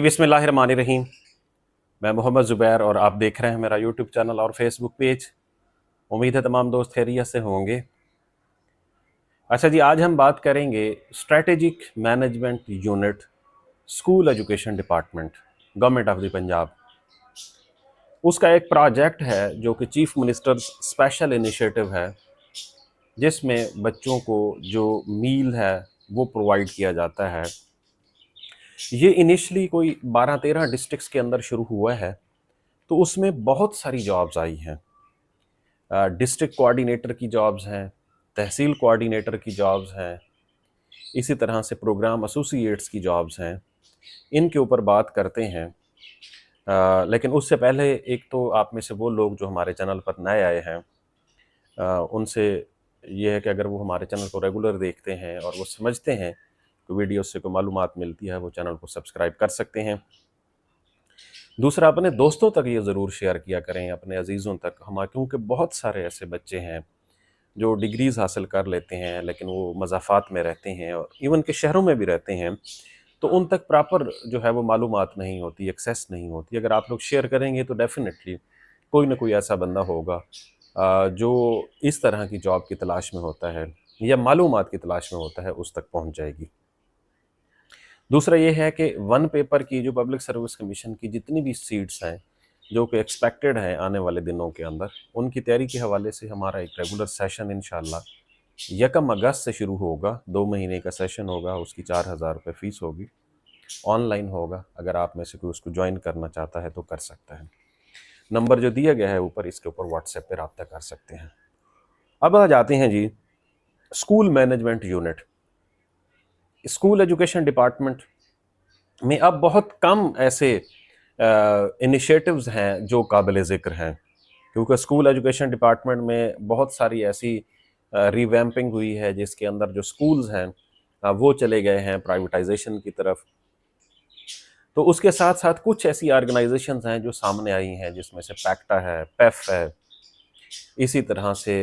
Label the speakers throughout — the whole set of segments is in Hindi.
Speaker 1: बिस्मिल्लाहिर्रहमानिर्रहीम। मैं मोहम्मद ज़ुबैर और आप देख रहे हैं मेरा यूट्यूब चैनल और फेसबुक पेज। उम्मीद है तमाम दोस्त खैरियत से होंगे। अच्छा जी, आज हम बात करेंगे strategic management unit, school education department, government of the Punjab. उसका एक प्रोजेक्ट है जो कि चीफ मिनिस्टर स्पेशल इनिशिएटिव है, जिसमें बच्चों को जो मील है वो प्रोवाइड किया जाता है। ये इनिशली कोई 12-13 डिस्ट्रिक्ट्स के अंदर शुरू हुआ है, तो उसमें बहुत सारी जॉब्स आई हैं। डिस्ट्रिक्ट कोऑर्डिनेटर की जॉब्स हैं, तहसील कोऑर्डिनेटर की जॉब्स हैं, इसी तरह से प्रोग्राम एसोसिएट्स की जॉब्स हैं। इनके ऊपर बात करते हैं। लेकिन उससे पहले एक तो आप में से वो लोग जो हमारे चैनल पर नए आए हैं, उनसे ये है कि अगर वो हमारे चैनल को रेगुलर देखते हैं और वो समझते हैं कि वीडियो से कोई मालूमात मिलती है, वो चैनल को सब्सक्राइब कर सकते हैं। दूसरा, अपने दोस्तों तक ये ज़रूर शेयर किया करें, अपने अजीज़ों तक। क्योंकि बहुत सारे ऐसे बच्चे हैं जो डिग्रीज़ हासिल कर लेते हैं, लेकिन वो मज़ाफ़ात में रहते हैं और इवन के शहरों में भी रहते हैं, तो उन तक प्रॉपर जो है वो मालूमात नहीं होती, एक्सेस नहीं होती। अगर आप लोग शेयर करेंगे तो डेफ़िनेटली कोई ना कोई ऐसा बंदा होगा जो इस तरह की जॉब की तलाश में होता है या मालूमात की तलाश में होता है, उस तक पहुँच जाएगी। दूसरा ये है कि वन पेपर की जो पब्लिक सर्विस कमीशन की जितनी भी सीट्स हैं जो कि एक्सपेक्टेड हैं आने वाले दिनों के अंदर, उनकी तैयारी के हवाले से हमारा एक रेगुलर सेशन इंशाल्लाह 1 अगस्त से शुरू होगा। 2 महीने का सेशन होगा, उसकी 4000 रुपये फ़ीस होगी, ऑनलाइन होगा। अगर आप में से कोई उसको ज्वाइन करना चाहता है तो कर सकता है। नंबर जो दिया गया है ऊपर, इसके ऊपर व्हाट्सएप पर रब्ता कर सकते हैं। अब आ जाते हैं जी school management unit. School education department में अब बहुत कम ऐसे इनिशिएटिव्स हैं जो काबिल ज़िक्र हैं, क्योंकि स्कूल एजुकेशन डिपार्टमेंट में बहुत सारी ऐसी रिवैम्पिंग हुई है जिसके अंदर जो स्कूल्स हैं वो चले गए हैं प्राइवेटाइजेशन की तरफ। तो उसके साथ साथ कुछ ऐसी ऑर्गेनाइजेशंस हैं जो सामने आई हैं, जिसमें से पैक्टा है, पेफ है, इसी तरह से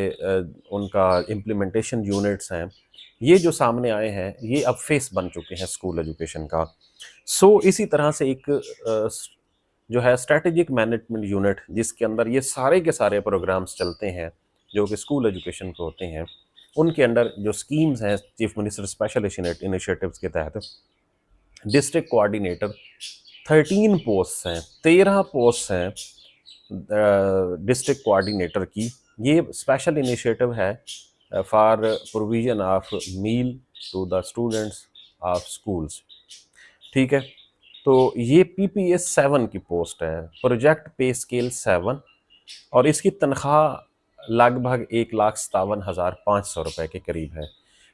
Speaker 1: उनका इम्प्लीमेंटेशन यूनिट्स हैं। ये जो सामने आए हैं ये अब फेस बन चुके हैं स्कूल एजुकेशन का। इसी तरह से एक जो है स्ट्रेटेजिक मैनेजमेंट यूनिट, जिसके अंदर ये सारे के सारे प्रोग्राम्स चलते हैं जो कि स्कूल एजुकेशन के होते हैं, उनके अंडर जो स्कीम्स हैं चीफ मिनिस्टर स्पेशल इनिशिएटिव्स के तहत डिस्ट्रिक्ट कोऑर्डिनेटर 13 पोस्ट हैं, 13 पोस्ट हैं डिस्ट्रिक्ट कोऑर्डिनेटर की। ये स्पेशल इनिशिएटिव है for provision of meal to the students of schools. ठीक है, तो ये PPS 7 की पोस्ट है, प्रोजेक्ट पे स्केल 7, और इसकी तनख्वाह लगभग 1,57,500 रुपये के करीब है,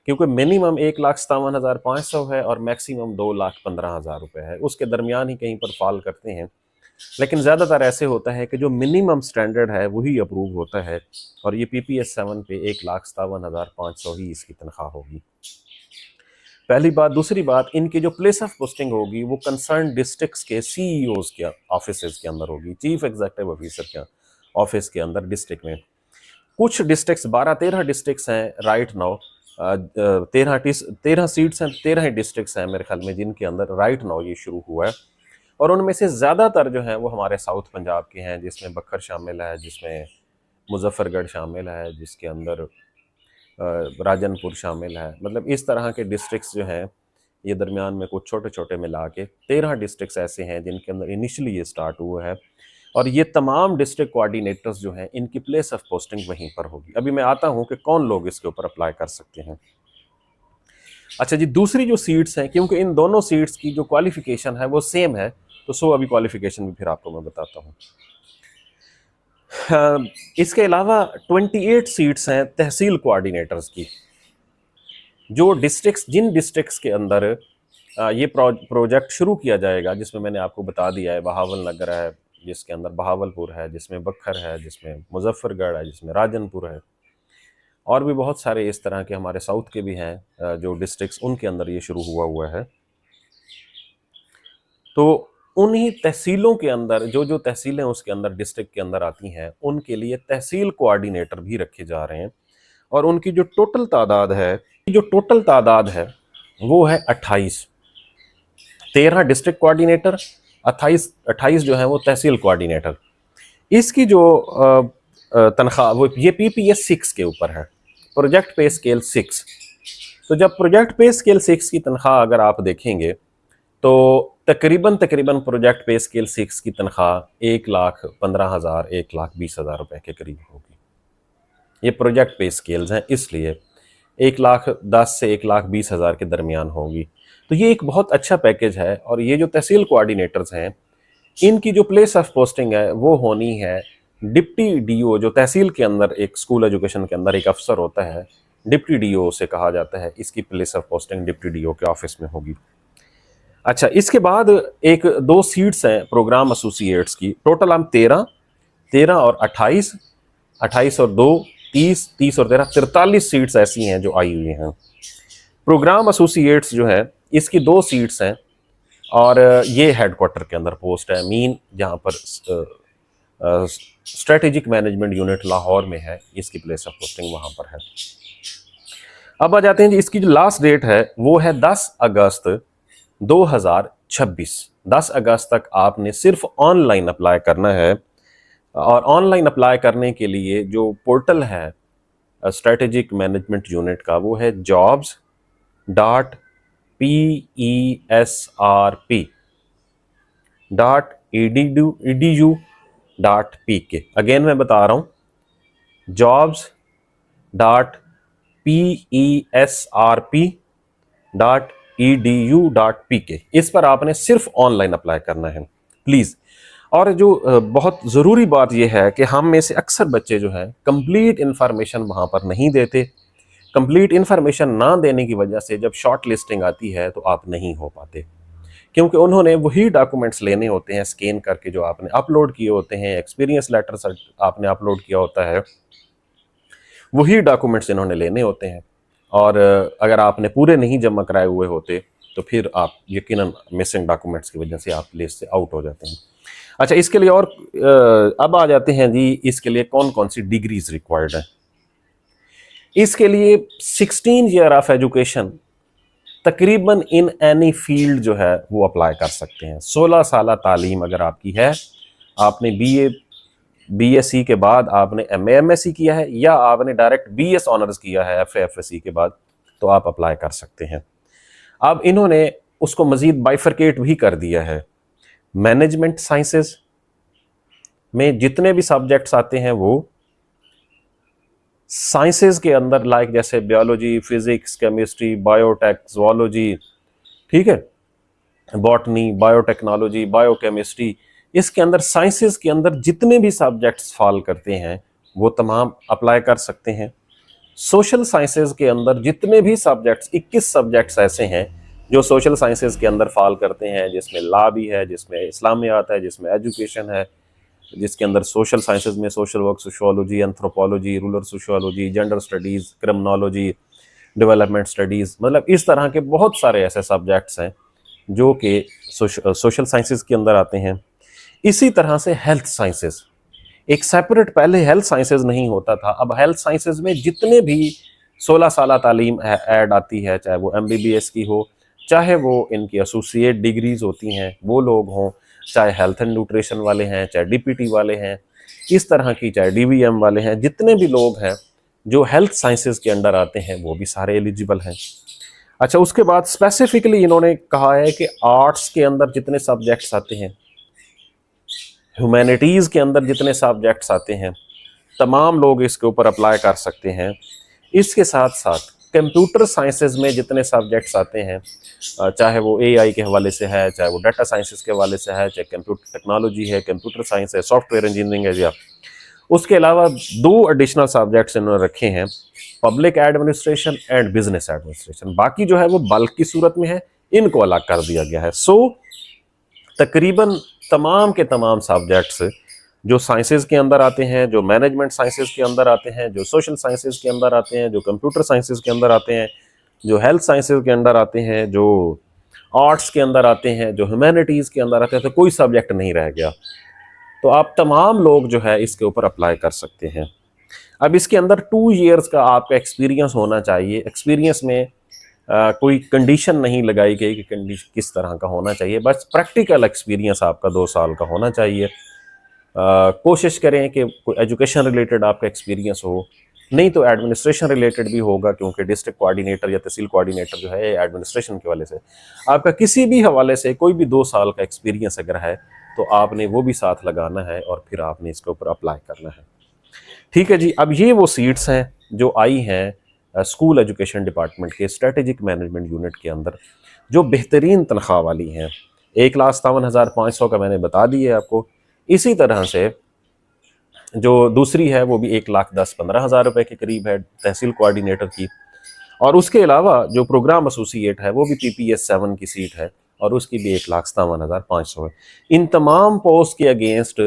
Speaker 1: क्योंकि मिनिमम 1,57,500 है और मैक्सिमम 2,15,000 रुपये है। उसके दरमियान ही कहीं पर फॉल करते हैं, लेकिन ज़्यादातर ऐसे होता है कि जो मिनिमम स्टैंडर्ड है वही अप्रूव होता है, और ये PPS 7 पे 1,57,500 ही इसकी तनख्वाह होगी। पहली बात। दूसरी बात, इनकी जो प्लेस ऑफ पोस्टिंग होगी वो कंसर्न डिस्ट्रिक्ट्स के CEOs के ऑफिस के अंदर होगी, चीफ एग्जीक्यूटिव ऑफिसर के ऑफिस के अंदर डिस्ट्रिक्ट में। कुछ डिस्ट्रिक्ट्स 12-13 डिस्ट्रिक्ट्स हैं राइट नाउ, 13 सीट्स हैं, 13 ही डिस्ट्रिक्ट्स हैं मेरे ख्याल में जिनके अंदर राइट नाउ ये शुरू हुआ है, और उनमें से ज़्यादातर जो हैं वो हमारे साउथ पंजाब के हैं, जिसमें बखर शामिल है, जिसमें मुजफ्फरगढ़ शामिल है, जिसके अंदर राजनपुर शामिल है। मतलब इस तरह के डिस्ट्रिक्ट्स जो हैं ये दरमियान में कुछ छोटे छोटे मिला के 13 डिस्ट्रिक्ट्स ऐसे हैं जिनके अंदर इनिशियली ये स्टार्ट हुआ है, और ये तमाम डिस्ट्रिक्ट कोऑर्डिनेटर्स जो हैं इनकी प्लेस ऑफ पोस्टिंग वहीं पर होगी। अभी मैं आता हूँ कि कौन लोग इसके ऊपर अप्लाई कर सकते हैं। अच्छा जी, दूसरी जो सीट्स हैं, क्योंकि इन दोनों सीट्स की जो क्वालिफिकेशन है वो सेम है, तो अभी क्वालिफिकेशन भी फिर आपको मैं बताता हूँ। इसके अलावा 28 सीट्स हैं तहसील कोऑर्डिनेटर्स की। जिन डिस्ट्रिक्ट्स के अंदर ये प्रोजेक्ट शुरू किया जाएगा, जिसमें मैंने आपको बता दिया है, बहावल नगर है जिसके अंदर बहावलपुर है, जिसमें बखर है, जिसमें मुजफ्फरगढ़ है, जिसमें राजनपुर है, और भी बहुत सारे इस तरह के हमारे साउथ के भी हैं जो डिस्ट्रिक्ट्स, उनके अंदर ये शुरू हुआ है। तो उन्हीं तहसीलों के अंदर जो तहसीलें उसके अंदर डिस्ट्रिक्ट के अंदर आती हैं, उनके लिए तहसील कोऑर्डिनेटर भी रखे जा रहे हैं, और उनकी जो टोटल तादाद है वो है 28। 13 डिस्ट्रिक्ट कोऑर्डिनेटर, 28 जो है वो तहसील कोऑर्डिनेटर। इसकी जो तनख्वाह वो ये PPS 6 के ऊपर है, प्रोजेक्ट पे स्केल 6। तो जब प्रोजेक्ट पे स्केल 6 की तनख्वाह अगर आप देखेंगे तो तकरीबन प्रोजेक्ट पे स्केल 6 की तनख्वाह 1,15,000 1,20,000 रुपए के करीब होगी। ये प्रोजेक्ट पे स्केल्स हैं, इसलिए 1,10,000 से 1,20,000 के दरमियान होगी। तो ये एक बहुत अच्छा पैकेज है। और ये जो तहसील कोऑर्डिनेटर्स हैं, इनकी जो प्लेस ऑफ पोस्टिंग है वो होनी है डिप्टी DO, जो तहसील के अंदर एक स्कूल एजुकेशन के अंदर एक अफसर होता है, डिप्टी DO से कहा जाता है, इसकी place of posting deputy DO के ऑफिस में होगी। अच्छा, इसके बाद एक 2 सीट्स हैं प्रोग्राम एसोसिएट्स की, टोटल हम 13 और 28 और 2 30 और 13 43 सीट्स ऐसी हैं जो आई हुई हैं। प्रोग्राम एसोसिएट्स जो है इसकी 2 सीट्स हैं और ये हेडक्वार्टर के अंदर पोस्ट है, मीन जहाँ पर स्ट्रेटेजिक मैनेजमेंट यूनिट लाहौर में है, इसकी प्लेस ऑफ पोस्टिंग वहाँ पर है। अब आ जाते हैं जी, इसकी जो लास्ट डेट है वो है 10 अगस्त 2026। 10 अगस्त तक आपने सिर्फ ऑनलाइन अप्लाई करना है। और ऑनलाइन अप्लाई करने के लिए जो पोर्टल है स्ट्रेटेजिक मैनेजमेंट यूनिट का, वो है jobs.pesrp.edu.pk। अगेन मैं बता रहा हूँ, jobs.pesrp.edu.pk। इस पर आपने सिर्फ ऑनलाइन अप्लाई करना है प्लीज़। और जो बहुत ज़रूरी बात यह है कि हम में से अक्सर बच्चे जो हैं कंप्लीट इन्फॉर्मेशन वहाँ पर नहीं देते। कंप्लीट इन्फॉर्मेशन ना देने की वजह से जब शॉर्ट लिस्टिंग आती है तो आप नहीं हो पाते, क्योंकि उन्होंने वही डॉक्यूमेंट्स लेने होते हैं स्कैन करके जो आपने अपलोड किए होते हैं, एक्सपीरियंस लेटर आपने अपलोड किया होता है, वही डॉक्यूमेंट्स इन्होंने लेने होते हैं। और अगर आपने पूरे नहीं जमा कराए हुए होते तो फिर आप यकीनन मिसिंग डॉक्यूमेंट्स की वजह से आप लिस्ट से आउट हो जाते हैं। अच्छा, इसके लिए और अब आ जाते हैं जी, इसके लिए कौन कौन सी डिग्रीज रिक्वायर्ड है। इसके लिए 16 ईयर ऑफ एजुकेशन तकरीबन इन एनी फील्ड जो है वो अप्लाई कर सकते हैं। 16 साल तालीम अगर आपकी है, आपने BA BSc के बाद आपने MA MSc किया है, या आपने डायरेक्ट BS ऑनर्स किया है FA FSc के बाद, तो आप अप्लाई कर सकते हैं। अब इन्होंने उसको मजीद बाइफरकेट भी कर दिया है। मैनेजमेंट साइंसेस में जितने भी सब्जेक्ट्स आते हैं वो साइंसेस के अंदर, लाइक जैसे biology, physics, chemistry, biotech, zoology, ठीक है, बॉटनी, बायोटेक्नोलॉजी, बायोकेमिस्ट्री, इसके अंदर साइंसेस के अंदर जितने भी सब्जेक्ट्स फॉल करते हैं वो तमाम अप्लाई कर सकते हैं। सोशल साइंसेस के अंदर जितने भी सब्जेक्ट्स, 21 सब्जेक्ट्स ऐसे हैं जो सोशल साइंसेस के अंदर फॉल करते हैं, जिसमें लॉ भी है, जिसमें इस्लामियात है, जिसमें एजुकेशन है, जिसके अंदर सोशल साइंसेज में social work, sociology, anthropology, rural sociology, gender studies, criminology, development studies, मतलब इस तरह के बहुत सारे ऐसे सब्जेक्ट्स हैं जो कि सोशल साइंसेज के अंदर आते हैं। इसी तरह से हेल्थ साइंसेज एक सेपरेट, पहले हेल्थ साइंसेज नहीं होता था, अब हेल्थ साइंसेज में जितने भी 16 साल तालीम ऐड आती है, चाहे वो MBBS की हो, चाहे वो इनकी एसोसिएट डिग्रीज होती हैं वो लोग हों, चाहे हेल्थ एंड न्यूट्रिशन वाले हैं, चाहे DPT वाले हैं, इस तरह की, चाहे DVM वाले हैं, जितने भी लोग हैं जो हेल्थ साइंसेज के अंडर आते हैं वो भी सारे एलिजिबल हैं। अच्छा, उसके बाद स्पेसिफिकली इन्होंने कहा है कि आर्ट्स के अंदर जितने सब्जेक्ट्स आते हैं, ह्यूमैनिटीज़ के अंदर जितने सब्जेक्ट्स आते हैं, तमाम लोग इसके ऊपर अप्लाई कर सकते हैं। इसके साथ साथ कंप्यूटर साइंसेज में जितने सब्जेक्ट्स आते हैं, चाहे वो AI के हवाले से है, चाहे वो डाटा साइंसेज के हवाले से है, चाहे कंप्यूटर टेक्नोलॉजी है, कंप्यूटर साइंस है, सॉफ्टवेयर इंजीनियरिंग है, या उसके अलावा 2 एडिशनल सब्जेक्ट्स इन्होंने रखे हैं, public administration and business administration. बाकी जो है वो बल्क की सूरत में है, इनको अलग कर दिया गया है। सो तकरीबन तमाम के तमाम सब्जेक्ट्स जो साइंसेज के अंदर आते हैं, जो मैनेजमेंट साइंसेज के अंदर आते हैं, जो सोशल साइंसेज के अंदर आते हैं, जो कंप्यूटर साइंसेज के अंदर आते हैं, जो हेल्थ साइंसेज के अंदर आते हैं, जो आर्ट्स के अंदर आते हैं, जो ह्यूमैनिटीज़ के अंदर आते हैं, तो कोई सब्जेक्ट नहीं रह गया। तो आप तमाम लोग जो है इसके ऊपर अप्लाई कर सकते हैं। अब इसके अंदर 2 ईयर्स का आपका एक्सपीरियंस होना चाहिए। एक्सपीरियंस में कोई कंडीशन नहीं लगाई गई कि कंडीशन किस तरह का होना चाहिए, बस प्रैक्टिकल एक्सपीरियंस आपका 2 साल का होना चाहिए। कोशिश करें कि कोई एजुकेशन रिलेटेड आपका एक्सपीरियंस हो, नहीं तो एडमिनिस्ट्रेशन रिलेटेड भी होगा, क्योंकि डिस्ट्रिक्ट कोऑर्डिनेटर या तहसील कोऑर्डिनेटर जो है एडमिनिस्ट्रेशन के हवाले से, आपका किसी भी हवाले से कोई भी 2 साल का एक्सपीरियंस अगर है तो आपने वो भी साथ लगाना है और फिर आपने इसके ऊपर अप्लाई करना है। ठीक है जी। अब ये वो सीट्स हैं जो आई हैं स्कूल एजुकेशन डिपार्टमेंट के स्ट्रेटेजिक मैनेजमेंट यूनिट के अंदर, जो बेहतरीन तनख्वाह वाली हैं। 1,57,500 का मैंने बता दिया आपको। इसी तरह से जो दूसरी है वो भी 1,10,15,000 रुपये के करीब है तहसील कोऑर्डिनेटर की। और उसके अलावा जो प्रोग्राम एसोसिएट है वो भी PPS 7 की सीट है और उसकी भी 1,57,500 है। इन तमाम पोस्ट के अगेंस्ट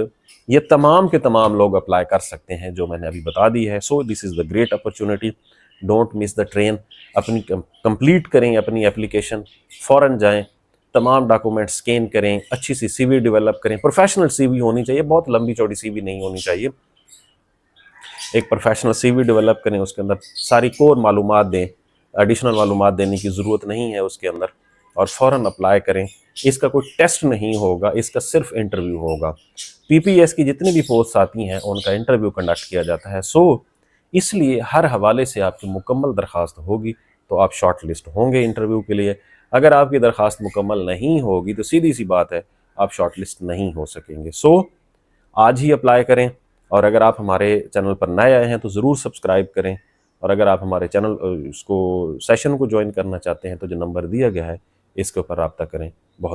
Speaker 1: ये तमाम के तमाम लोग अप्लाई कर सकते हैं जो मैंने अभी बता दी है। So this is the great opportunity, don't miss the train. अपनी कंप्लीट करें अपनी एप्लीकेशन, फ़ौरन जाएं, तमाम डॉक्यूमेंट स्कैन करें, अच्छी सी CV डेवलप करें। प्रोफेशनल CV होनी चाहिए, बहुत लंबी चौड़ी CV नहीं होनी चाहिए। एक प्रोफेशनल CV डेवलप करें, उसके अंदर सारी कोर मालूमात दें, एडिशनल मालूमात देने की ज़रूरत नहीं है उसके अंदर, और फ़ौरन अप्लाई करें। इसका कोई टेस्ट नहीं होगा, इसका सिर्फ इंटरव्यू होगा। PPS की जितनी भी पोस्ट आती हैं उनका इंटरव्यू कंडक्ट किया जाता है। सो इसलिए हर हवाले से आपकी मुकम्मल दरख्वास्त होगी तो आप शॉर्ट लिस्ट होंगे इंटरव्यू के लिए। अगर आपकी दरख्वास्त मुकम्मल नहीं होगी तो सीधी सी बात है, आप शॉर्ट लिस्ट नहीं हो सकेंगे। सो आज ही अप्लाई करें। और अगर आप हमारे चैनल पर नए आए हैं तो ज़रूर सब्सक्राइब करें। और अगर आप हमारे चैनल इसको सेशन को ज्वाइन करना चाहते हैं तो जो नंबर दिया गया है इसके ऊपर रब्ता करें। बहुत